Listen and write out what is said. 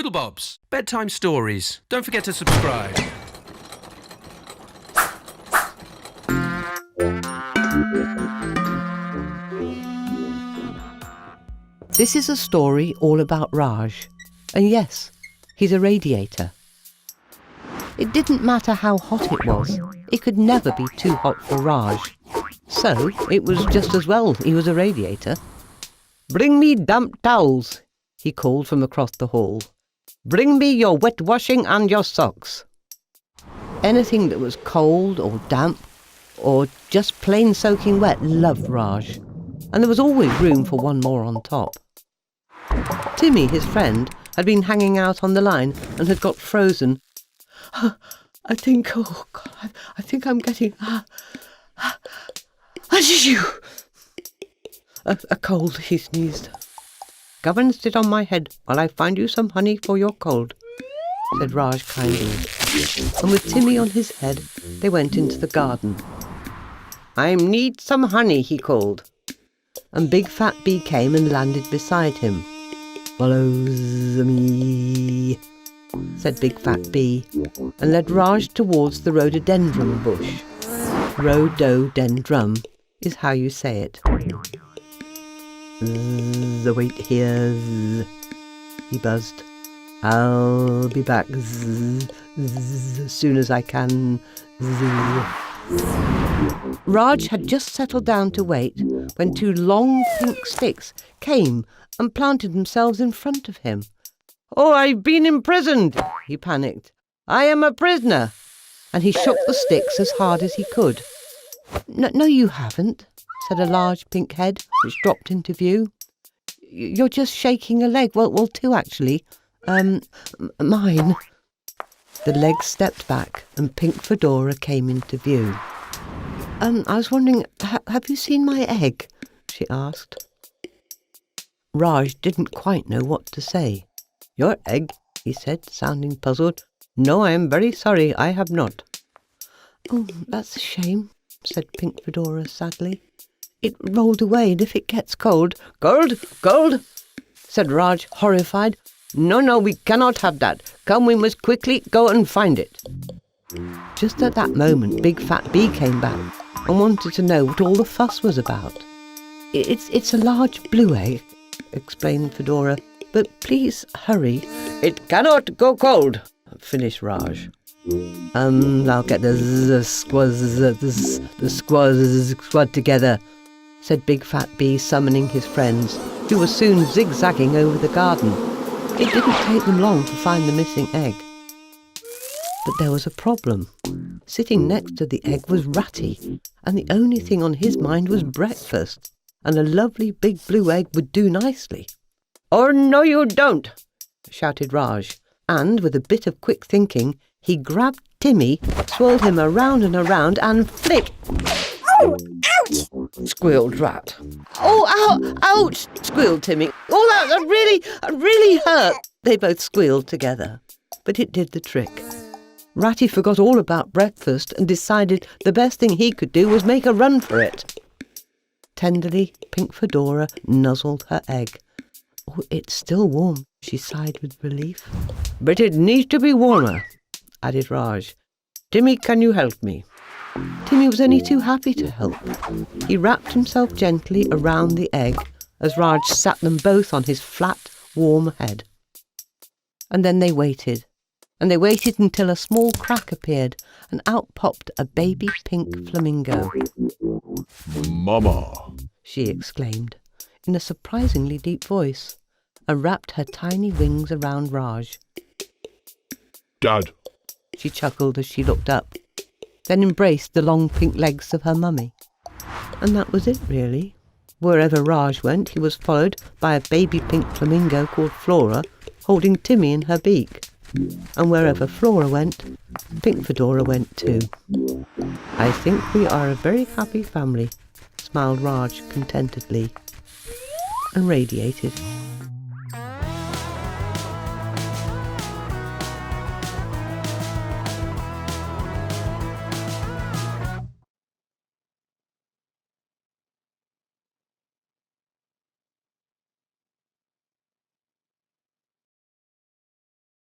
Riddlebobs, bedtime stories. Don't forget to subscribe. This is a story all about Raj. And yes, he's a radiator. It didn't matter how hot it was. It could never be too hot for Raj. So it was just as well he was a radiator. "Bring me damp towels," he called from across the hall. "Bring me your wet washing and your socks." Anything that was cold or damp or just plain soaking wet loved Raj. And there was always room for one more on top. Timmy, his friend, had been hanging out on the line and had got frozen. I think I'm getting a cold," he sneezed. "Come and sit on my head while I find you some honey for your cold," said Raj kindly. And with Timmy on his head, they went into the garden. "I need some honey," he called. And Big Fat Bee came and landed beside him. "Follows me," said Big Fat Bee, and led Raj towards the rhododendron bush. Rhododendron is how you say it. "Wait here," he buzzed. "I'll be back as soon as I can." Raj had just settled down to wait when two long pink sticks came and planted themselves in front of him. "Oh, I've been imprisoned," he panicked. "I am a prisoner." And he shook the sticks as hard as he could. No, you haven't," said a large pink head, which dropped into view. "You're just shaking a leg. Well, two actually. Mine." The leg stepped back and Pink Fedora came into view. I was wondering, have you seen my egg?" she asked. Raj didn't quite know what to say. "Your egg?" he said, sounding puzzled. "No, I am very sorry, I have not." "Oh, that's a shame," said Pink Fedora sadly. "It rolled away, and if it gets cold—" Cold, said Raj, horrified. No, we cannot have that. Come, we must quickly go and find it." Just at that moment, Big Fat Bee came back and wanted to know what all the fuss was about. It's a large blue egg," explained Fedora, "but please hurry." "It cannot go cold," finished Raj. I'll get the squad together," said Big Fat Bee, summoning his friends, who were soon zigzagging over the garden. It didn't take them long to find the missing egg. But there was a problem. Sitting next to the egg was Ratty, and the only thing on his mind was breakfast, and a lovely big blue egg would do nicely. "Oh, no you don't," shouted Raj, and with a bit of quick thinking, he grabbed Timmy, swirled him around and around, and flick! "Oh, ouch!" squealed Rat. "Oh, ouch!" squealed Timmy. "Oh, that really hurt!" They both squealed together, but it did the trick. Ratty forgot all about breakfast and decided the best thing he could do was make a run for it. Tenderly, Pink Fedora nuzzled her egg. "Oh, it's still warm," she sighed with relief. "But it needs to be warmer," added Raj. "Timmy, can you help me?" Timmy was only too happy to help. He wrapped himself gently around the egg as Raj sat them both on his flat, warm head. And then they waited. And they waited until a small crack appeared, and out popped a baby pink flamingo. "Mama!" she exclaimed, in a surprisingly deep voice, and wrapped her tiny wings around Raj. "Dad!" she chuckled as she looked up, then embraced the long pink legs of her mummy. And that was it, really. Wherever Raj went, he was followed by a baby pink flamingo called Flora, holding Timmy in her beak. And wherever Flora went, Pink Fedora went too. "I think we are a very happy family," smiled Raj contentedly, and radiated.